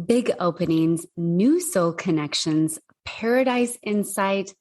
big openings, new soul connections, paradise insight.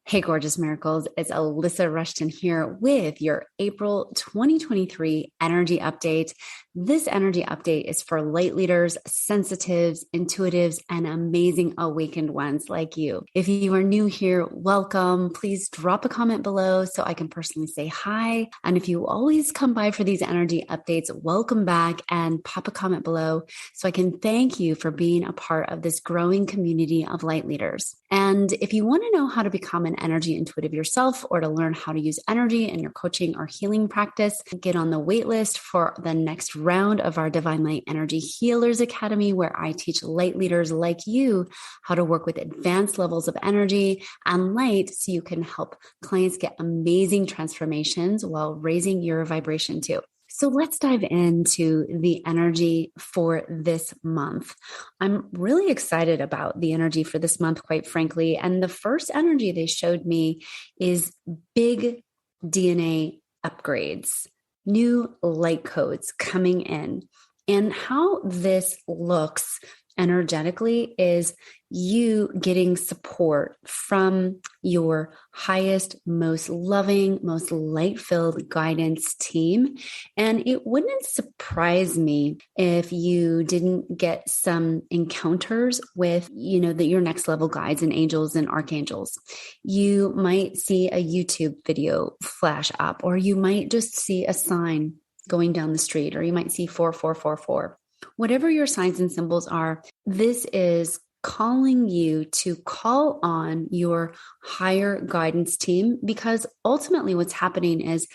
Hey, gorgeous miracles. It's Alysa Rushton here with your April 2023 energy update. This energy update is for light leaders, sensitives, intuitives, and amazing awakened ones like you. If you are new here, welcome. Please drop a comment below so I can personally say hi. And if you always come by for these energy updates, welcome back and pop a comment below so I can thank you for being a part of this growing community of light leaders. And if you want to know how to become an energy intuitive yourself or to learn how to use energy in your coaching or healing practice, get on the wait list for the next round of our Divine Light Energy Healers Academy, where I teach light leaders like you how to work with advanced levels of energy and light so you can help clients get amazing transformations while raising your vibration too. So let's dive into the energy for this month. I'm really excited about the energy for this month, quite frankly. And the first energy they showed me is big DNA upgrades, new light codes coming in. And how this looks energetically is you getting support from your highest, most loving, most light-filled guidance team. And it wouldn't surprise me if you didn't get some encounters with, your next level guides and angels and archangels. You might see a YouTube video flash up, or you might just see a sign going down the street, or you might see 4444. Whatever your signs and symbols are, this is calling you to call on your higher guidance team, because ultimately what's happening is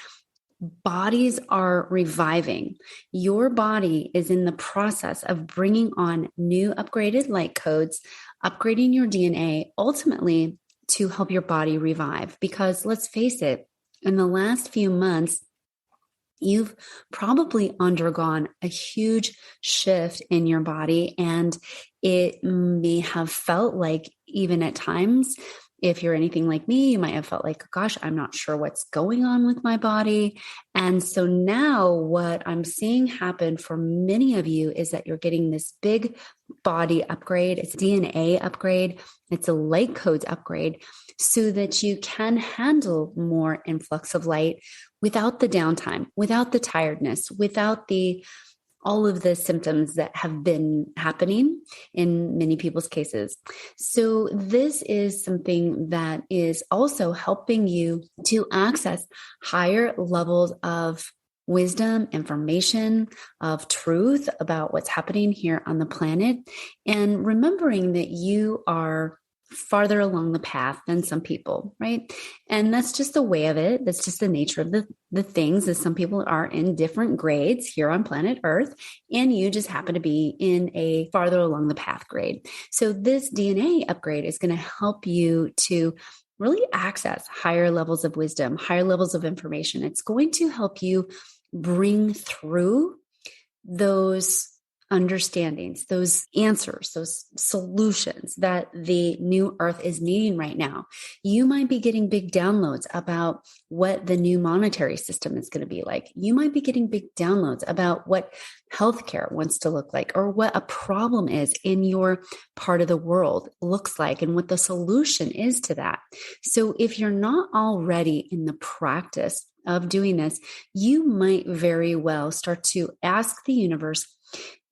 bodies are reviving. Your body is in the process of bringing on new upgraded light codes, upgrading your DNA, ultimately to help your body revive. Because let's face it, in the last few months, you've probably undergone a huge shift in your body, and it may have felt like, even at times, if you're anything like me, you might have felt like, gosh, I'm not sure what's going on with my body. And so now what I'm seeing happen for many of you is that you're getting this big body upgrade. It's a DNA upgrade. It's a light codes upgrade so that you can handle more influx of light without the downtime, without the tiredness, without all of the symptoms that have been happening in many people's cases. So this is something that is also helping you to access higher levels of wisdom, information, of truth about what's happening here on the planet, and remembering that you are farther along the path than some people, right? And that's just the way of it. That's just the nature of the things, is some people are in different grades here on planet Earth, and you just happen to be in a farther along the path grade. So this DNA upgrade is going to help you to really access higher levels of wisdom, higher levels of information. It's going to help you bring through those understandings, those answers, those solutions that the new earth is needing right now. You might be getting big downloads about what the new monetary system is going to be like. You might be getting big downloads about what healthcare wants to look like, or what a problem is in your part of the world looks like, and what the solution is to that. So if you're not already in the practice of doing this, you might very well start to ask the universe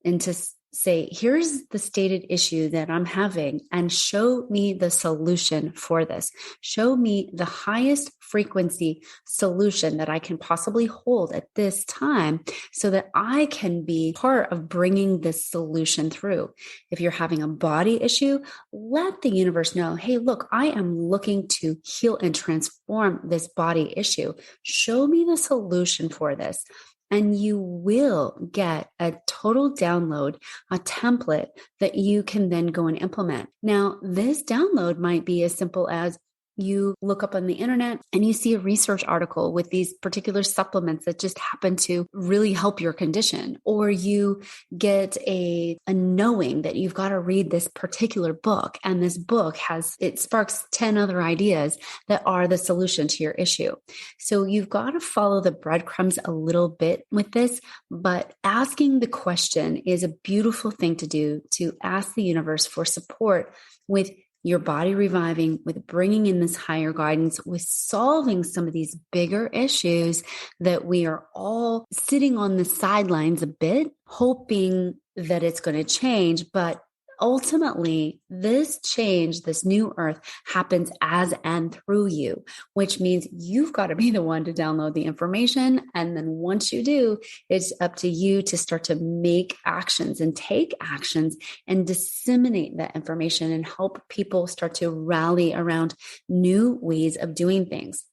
and to say, here's the stated issue that I'm having, and show me the solution for this. Show me the highest frequency solution that I can possibly hold at this time so that I can be part of bringing this solution through. If you're having a body issue, let the universe know, hey, look, I am looking to heal and transform this body issue. Show me the solution for this. And you will get a total download, a template that you can then go and implement. Now, this download might be as simple as, you look up on the internet and you see a research article with these particular supplements that just happen to really help your condition, or you get a knowing that you've got to read this particular book, and this book it sparks 10 other ideas that are the solution to your issue. So you've got to follow the breadcrumbs a little bit with this, but asking the question is a beautiful thing to do, to ask the universe for support with your body reviving, with bringing in this higher guidance, with solving some of these bigger issues that we are all sitting on the sidelines a bit, hoping that it's going to change. But ultimately, this change, this new earth happens as and through you, which means you've got to be the one to download the information. And then once you do, it's up to you to start to make actions and take actions and disseminate that information and help people start to rally around new ways of doing things.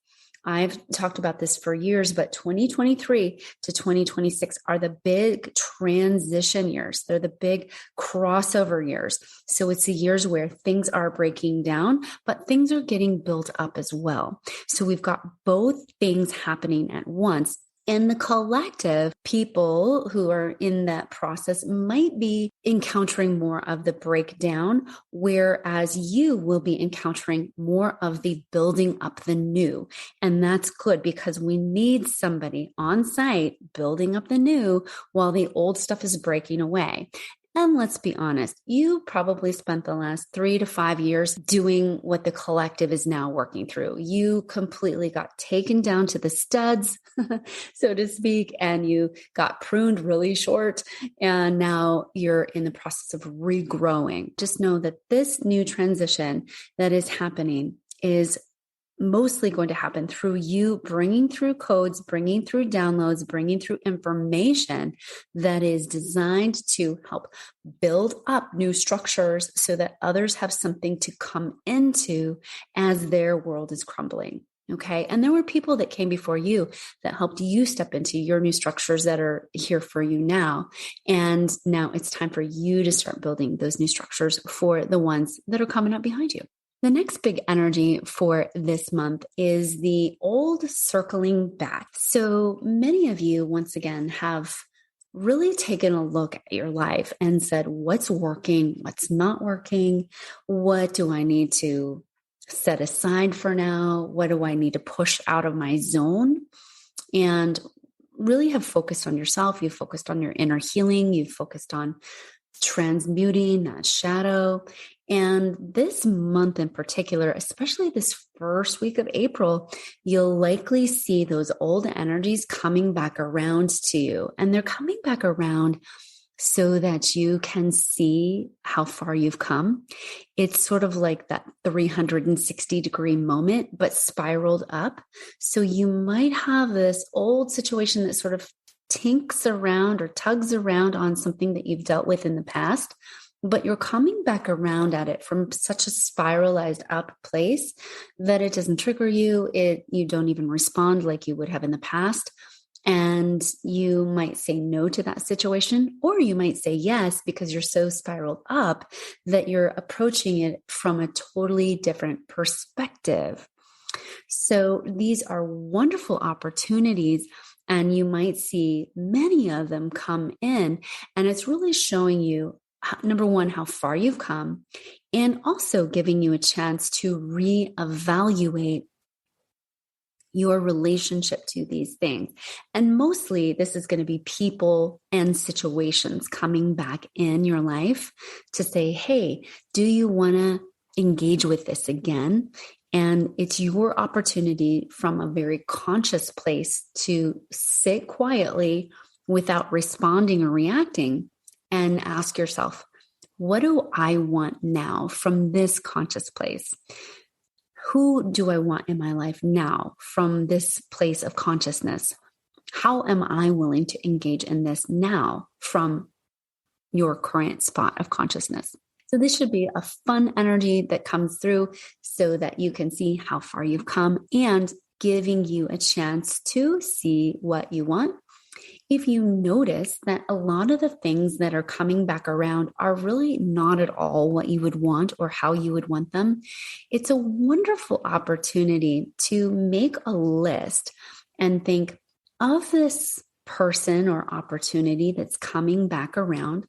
I've talked about this for years, but 2023 to 2026 are the big transition years. They're the big crossover years. So it's the years where things are breaking down, but things are getting built up as well. So we've got both things happening at once. And the collective people who are in that process might be encountering more of the breakdown, whereas you will be encountering more of the building up the new. And that's good, because we need somebody on site building up the new while the old stuff is breaking away. And let's be honest, you probably spent the last 3 to 5 years doing what the collective is now working through. You completely got taken down to the studs, so to speak, and you got pruned really short. And now you're in the process of regrowing. Just know that this new transition that is happening is mostly going to happen through you bringing through codes, bringing through downloads, bringing through information that is designed to help build up new structures so that others have something to come into as their world is crumbling. Okay. And there were people that came before you that helped you step into your new structures that are here for you now. And now it's time for you to start building those new structures for the ones that are coming up behind you. The next big energy for this month is the old circling back. So many of you, once again, have really taken a look at your life and said, what's working? What's not working? What do I need to set aside for now? What do I need to push out of my zone? And really have focused on yourself. You've focused on your inner healing. You've focused on transmuting that shadow. And this month in particular, especially this first week of April, you'll likely see those old energies coming back around to you. And they're coming back around so that you can see how far you've come. It's sort of like that 360-degree moment, but spiraled up. So you might have this old situation that sort of tinks around or tugs around on something that you've dealt with in the past, but you're coming back around at it from such a spiralized up place that it doesn't trigger you. You don't even respond like you would have in the past. And you might say no to that situation, or you might say yes, because you're so spiraled up that you're approaching it from a totally different perspective. So these are wonderful opportunities, and you might see many of them come in. And it's really showing you, number one, how far you've come, and also giving you a chance to reevaluate your relationship to these things. And mostly this is going to be people and situations coming back in your life to say, hey, do you want to engage with this again? And it's your opportunity from a very conscious place to sit quietly without responding or reacting and ask yourself, what do I want now from this conscious place? Who do I want in my life now from this place of consciousness? How am I willing to engage in this now from your current spot of consciousness? So this should be a fun energy that comes through so that you can see how far you've come, and giving you a chance to see what you want If you notice that a lot of the things that are coming back around are really not at all what you would want or how you would want them, it's a wonderful opportunity to make a list and think of this person or opportunity that's coming back around.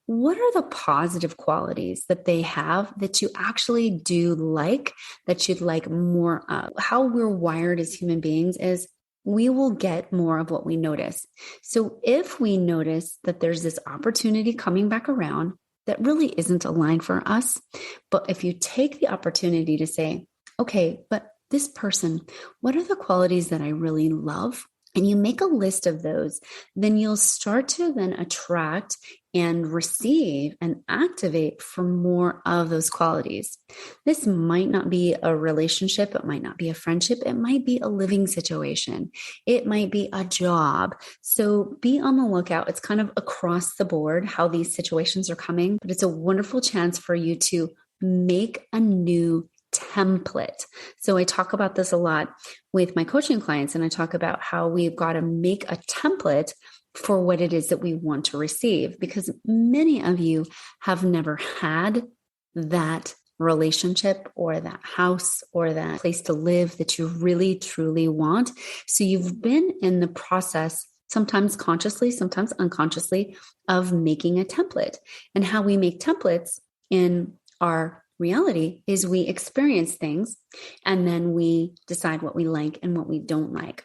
What are the positive qualities that they have that you actually do like, that you'd like more of? How we're wired as human beings is we will get more of what we notice. So if we notice that there's this opportunity coming back around that really isn't aligned for us, but if you take the opportunity to say, okay, but this person, what are the qualities that I really love? And you make a list of those, then you'll start to then attract and receive and activate for more of those qualities. This might not be a relationship. It might not be a friendship. It might be a living situation. It might be a job. So be on the lookout. It's kind of across the board how these situations are coming, but it's a wonderful chance for you to make a new template. So I talk about this a lot with my coaching clients, and I talk about how we've got to make a template for what it is that we want to receive, because many of you have never had that relationship or that house or that place to live that you really, truly want. So you've been in the process, sometimes consciously, sometimes unconsciously, of making a template. And how we make templates in our reality is we experience things and then we decide what we like and what we don't like.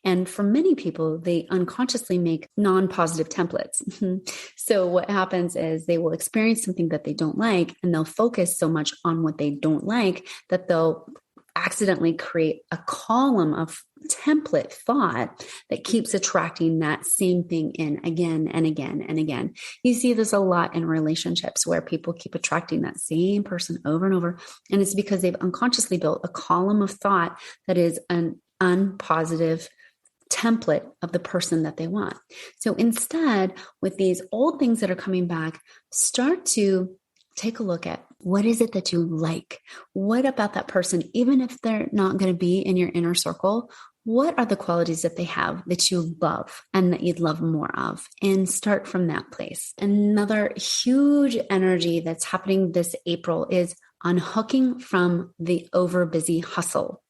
And for many people, they unconsciously make non-positive templates. So what happens is they will experience something that they don't like, and they'll focus so much on what they don't like that they'll accidentally create a column of template thought that keeps attracting that same thing in again and again and again. You see this a lot in relationships where people keep attracting that same person over and over. And it's because they've unconsciously built a column of thought that is an unpositive template of the person that they want. So instead, with these old things that are coming back, start to take a look at what is it that you like? What about that person, even if they're not going to be in your inner circle, what are the qualities that they have that you love and that you'd love more of? And start from that place. Another huge energy that's happening this April is unhooking from the overbusy hustle.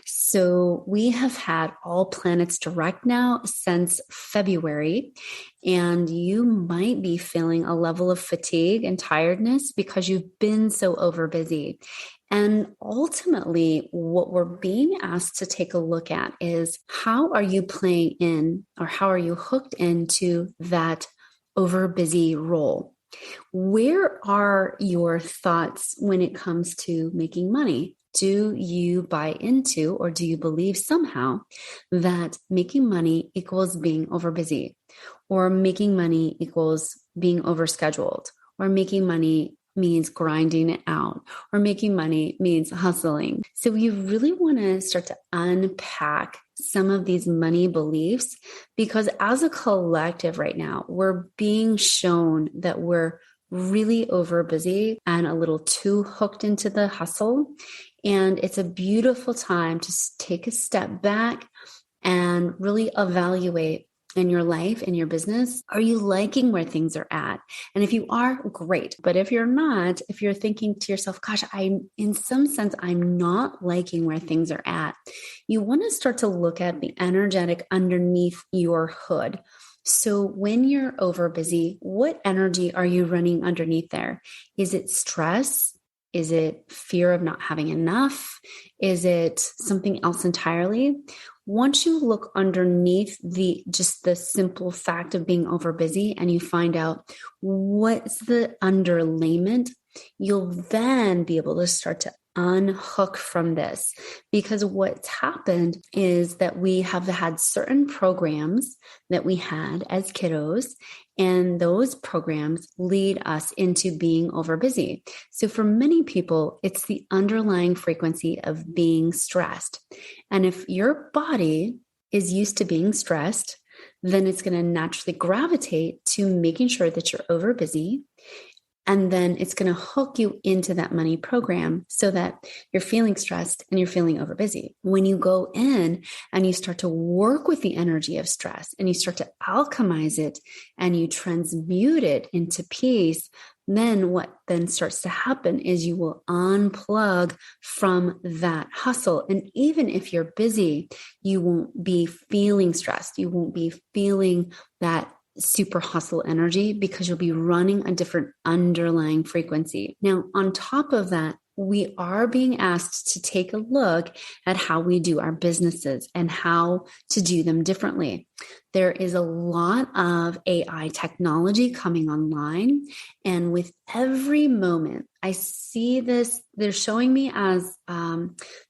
So we have had all planets direct now since February, and you might be feeling a level of fatigue and tiredness because you've been so overbusy. And ultimately, what we're being asked to take a look at is how are you playing in, or how are you hooked into that overbusy role? Where are your thoughts when it comes to making money? Do you buy into, or do you believe somehow that making money equals being overbusy, or making money equals being overscheduled, or making money means grinding it out, or making money means hustling? So you really want to start to unpack some of these money beliefs, because as a collective right now, we're being shown that we're really overbusy and a little too hooked into the hustle. And it's a beautiful time to take a step back and really evaluate in your life, in your business. Are you liking where things are at? And if you are, great. But if you're not, if you're thinking to yourself, gosh, in some sense, I'm not liking where things are at, you want to start to look at the energetic underneath your hood. So when you're overbusy, what energy are you running underneath there? Is it stress? Is it fear of not having enough? Is it something else entirely? Once you look underneath just the simple fact of being overbusy and you find out what's the underlayment, you'll then be able to start to unhook from this. Because what's happened is that we have had certain programs that we had as kiddos, and those programs lead us into being overbusy. So for many people, it's the underlying frequency of being stressed. And if your body is used to being stressed, then it's going to naturally gravitate to making sure that you're overbusy. And then it's going to hook you into that money program so that you're feeling stressed and you're feeling overbusy. When you go in and you start to work with the energy of stress and you start to alchemize it and you transmute it into peace, then what then starts to happen is you will unplug from that hustle. And even if you're busy, you won't be feeling stressed. You won't be feeling that super hustle energy because you'll be running a different underlying frequency. Now, on top of that, we are being asked to take a look at how we do our businesses and how to do them differently. There is a lot of AI technology coming online. And with every moment, I see this, they're showing me as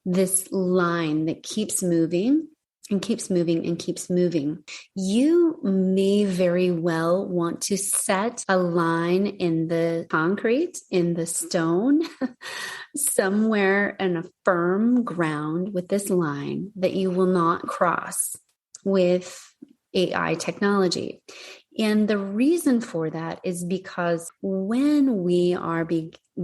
this line that keeps moving and keeps moving and keeps moving. You may very well want to set a line in the concrete, in the stone, somewhere in a firm ground with this line that you will not cross with AI technology. And the reason for that is because when we are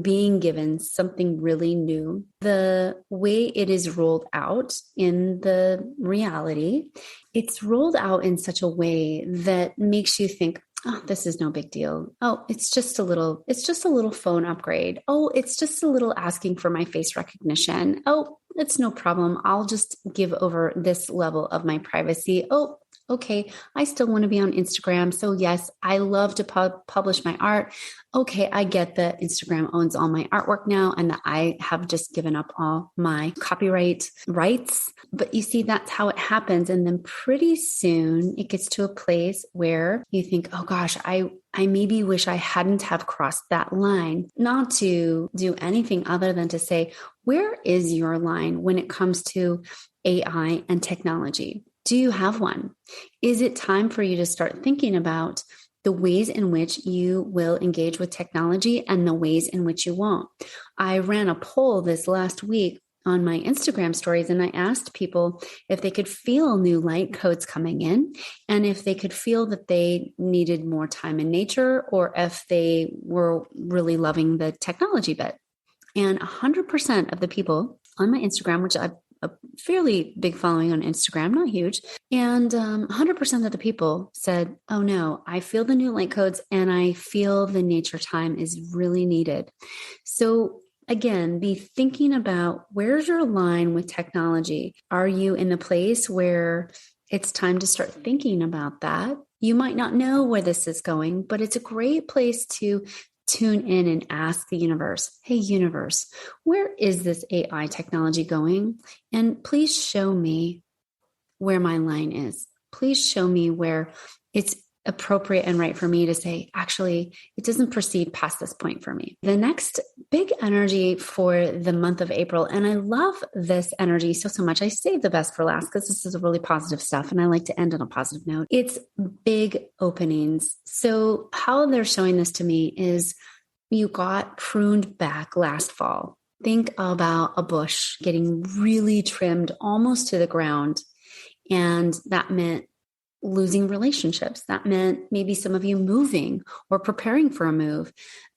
being given something really new, the way it is rolled out in the reality, it's rolled out in such a way that makes you think, oh, this is no big deal. Oh, it's just a little phone upgrade. Oh, it's just a little asking for my face recognition. Oh, it's no problem. I'll just give over this level of my privacy. Oh, okay, I still want to be on Instagram. So yes, I love to publish my art. Okay, I get that Instagram owns all my artwork now and that I have just given up all my copyright rights. But you see, that's how it happens. And then pretty soon it gets to a place where you think, oh gosh, I maybe wish I hadn't have crossed that line, not to do anything other than to say, where is your line when it comes to AI and technology? Do you have one? Is it time for you to start thinking about the ways in which you will engage with technology and the ways in which you won't? I ran a poll this last week on my Instagram stories, and I asked people if they could feel new light codes coming in and if they could feel that they needed more time in nature or if they were really loving the technology bit. And 100% of the people on my Instagram, which I've a fairly big following on Instagram, not huge. And 100% of the people said, oh no, I feel the new light codes and I feel the nature time is really needed. So again, be thinking about where's your line with technology? Are you in a place where it's time to start thinking about that? You might not know where this is going, but it's a great place to tune in and ask the universe, hey, universe, where is this AI technology going? And please show me where my line is. Please show me where it's appropriate and right for me to say, actually, it doesn't proceed past this point for me. The next big energy for the month of April, and I love this energy so much. I saved the best for last because this is really positive stuff and I like to end on a positive note. It's big openings. So how they're showing this to me is you got pruned back last fall. Think about a bush getting really trimmed almost to the ground. And that meant losing relationships. That meant maybe some of you moving or preparing for a move.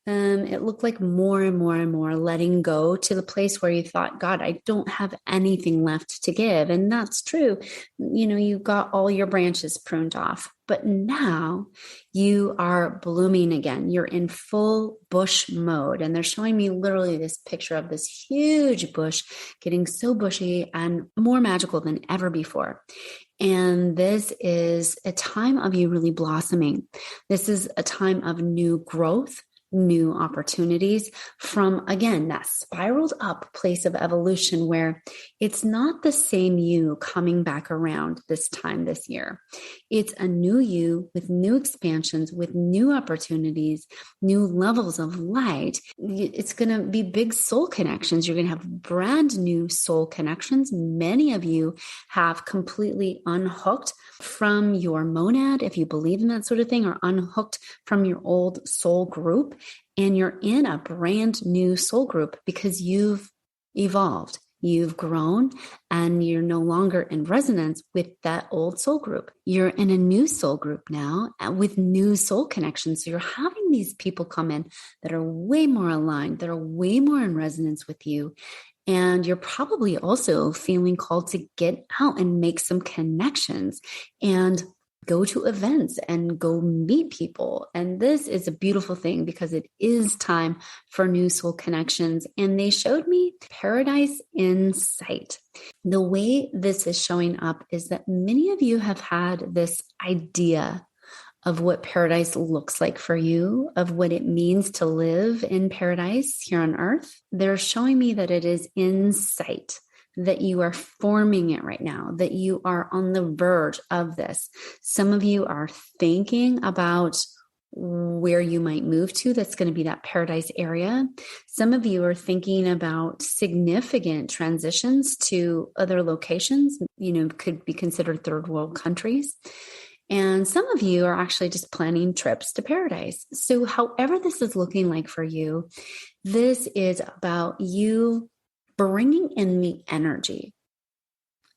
It looked like more and more and more letting go to the place where you thought, God, I don't have anything left to give. And that's true. You know, you got all your branches pruned off, but now you are blooming again. You're in full bush mode. And they're showing me literally this picture of this huge bush getting so bushy and more magical than ever before. And this is a time of you really blossoming. This is a time of new growth, new opportunities from, again, that spiraled up place of evolution where it's not the same you coming back around this time this year. It's a new you with new expansions, with new opportunities, new levels of light. It's going to be big soul connections. You're going to have brand new soul connections. Many of you have completely unhooked from your monad, if you believe in that sort of thing, or unhooked from your old soul group. And you're in a brand new soul group because you've evolved. You've grown and you're no longer in resonance with that old soul group. You're in a new soul group now with new soul connections. So you're having these people come in that are way more aligned, that are way more in resonance with you. And you're probably also feeling called to get out and make some connections and go to events and go meet people. And this is a beautiful thing because it is time for new soul connections. And they showed me paradise in sight. The way this is showing up is that many of you have had this idea of what paradise looks like for you, of what it means to live in paradise here on earth. They're showing me that it is in sight, that you are forming it right now, that you are on the verge of this. Some of you are thinking about where you might move to. That's going to be that paradise area. Some of you are thinking about significant transitions to other locations, could be considered third world countries. And some of you are actually just planning trips to paradise. So however this is looking like for you, this is about you bringing in the energy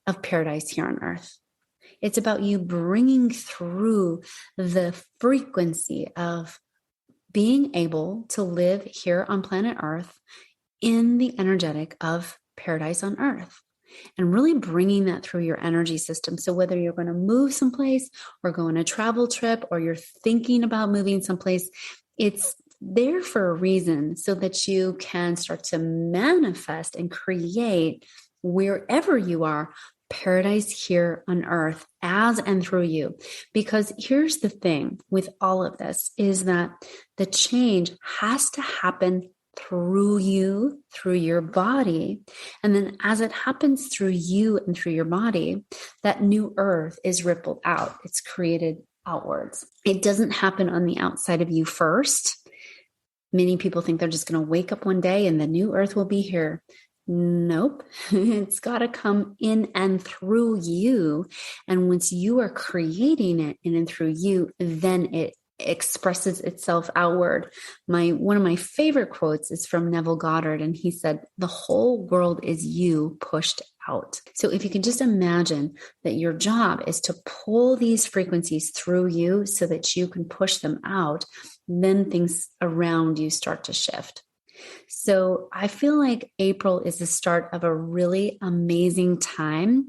of paradise here on earth. It's about you bringing through the frequency of being able to live here on planet Earth in the energetic of paradise on earth. And really bringing that through your energy system. So whether you're going to move someplace or go on a travel trip or you're thinking about moving someplace, it's there for a reason so that you can start to manifest and create wherever you are, paradise here on earth as and through you. Because here's the thing with all of this is that the change has to happen through you, through your body. And then as it happens through you and through your body, that new earth is rippled out. It's created outwards. It doesn't happen on the outside of you first. Many people think they're just going to wake up one day and the new earth will be here. Nope. It's got to come in and through you. And once you are creating it in and through you, then it expresses itself outward. One of my favorite quotes is from Neville Goddard, and he said, "The whole world is you pushed out." So if you can just imagine that your job is to pull these frequencies through you so that you can push them out, then things around you start to shift. So I feel like April is the start of a really amazing time.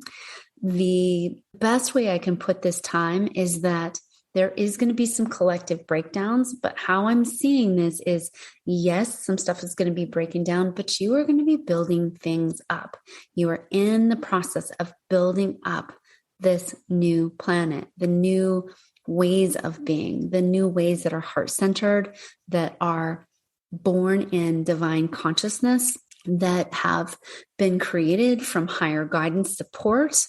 The best way I can put this time is that there is going to be some collective breakdowns, but how I'm seeing this is, yes, some stuff is going to be breaking down, but you are going to be building things up. You are in the process of building up this new planet, the new ways of being, the new ways that are heart-centered, that are born in divine consciousness, that have been created from higher guidance support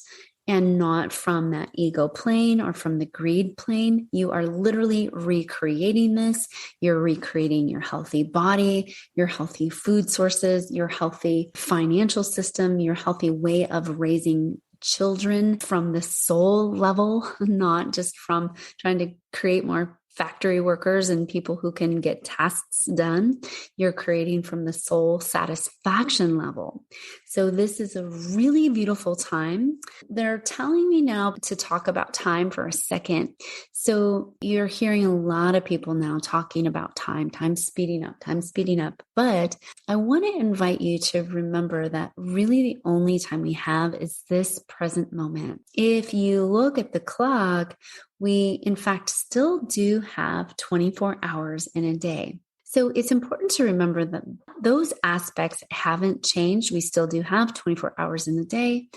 and not from that ego plane or from the greed plane. You are literally recreating this. You're recreating your healthy body, your healthy food sources, your healthy financial system, your healthy way of raising children from the soul level, not just from trying to create more factory workers and people who can get tasks done. You're creating from the soul satisfaction level. So this is a really beautiful time. They're telling me now to talk about time for a second. So you're hearing a lot of people now talking about time speeding up. But I want to invite you to remember that really the only time we have is this present moment. If you look at the clock, we, in fact, still do have 24 hours in a day. So it's important to remember that those aspects haven't changed. We still do have 24 hours in a day,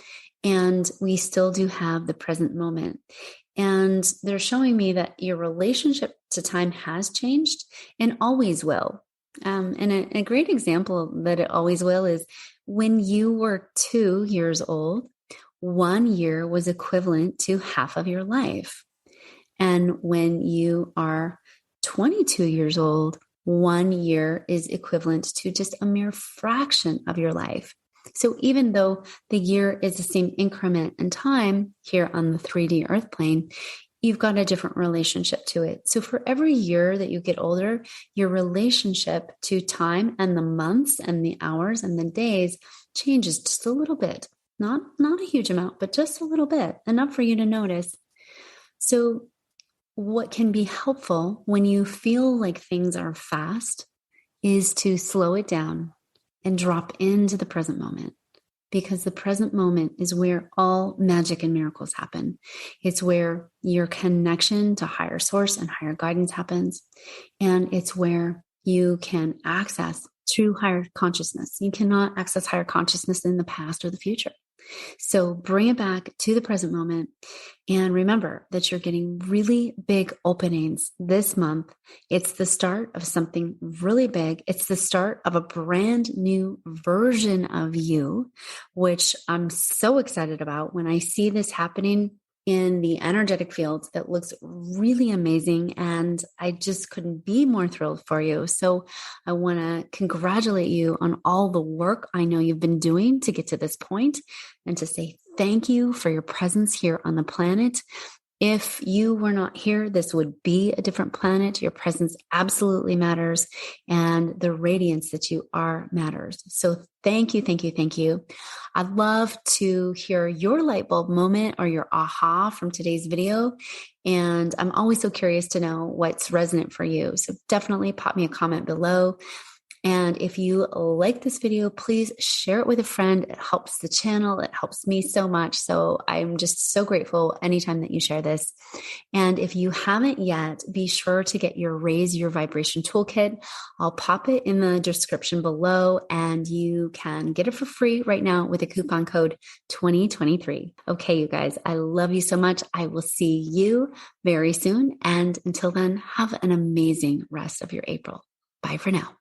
and we still do have the present moment. And they're showing me that your relationship to time has changed and always will. And a great example that it always will is when you were 2 years old, 1 year was equivalent to half of your life. And when you are 22 years old, 1 year is equivalent to just a mere fraction of your life. So even though the year is the same increment in time here on the 3D earth plane, you've got a different relationship to it. So for every year that you get older, your relationship to time and the months and the hours and the days changes just a little bit. Not a huge amount, but just a little bit, enough for you to notice. So what can be helpful when you feel like things are fast is to slow it down and drop into the present moment, because the present moment is where all magic and miracles happen. It's where your connection to higher source and higher guidance happens. And it's where you can access true higher consciousness. You cannot access higher consciousness in the past or the future. So bring it back to the present moment. And remember that you're getting really big openings this month. It's the start of something really big. It's the start of a brand new version of you, which I'm so excited about. When I see this happening in the energetic fields, it looks really amazing. And I just couldn't be more thrilled for you. So I want to congratulate you on all the work I know you've been doing to get to this point, and to say thank you for your presence here on the planet. If you were not here, this would be a different planet. Your presence absolutely matters, and the radiance that you are matters. So thank you, thank you, thank you. I'd love to hear your light bulb moment or your aha from today's video. And I'm always so curious to know what's resonant for you. So definitely pop me a comment below. And if you like this video, please share it with a friend. It helps the channel. It helps me so much. So I'm just so grateful anytime that you share this. And if you haven't yet, be sure to get your Raise Your Vibration Toolkit. I'll pop it in the description below, and you can get it for free right now with a coupon code 2023. Okay, you guys, I love you so much. I will see you very soon. And until then, have an amazing rest of your April. Bye for now.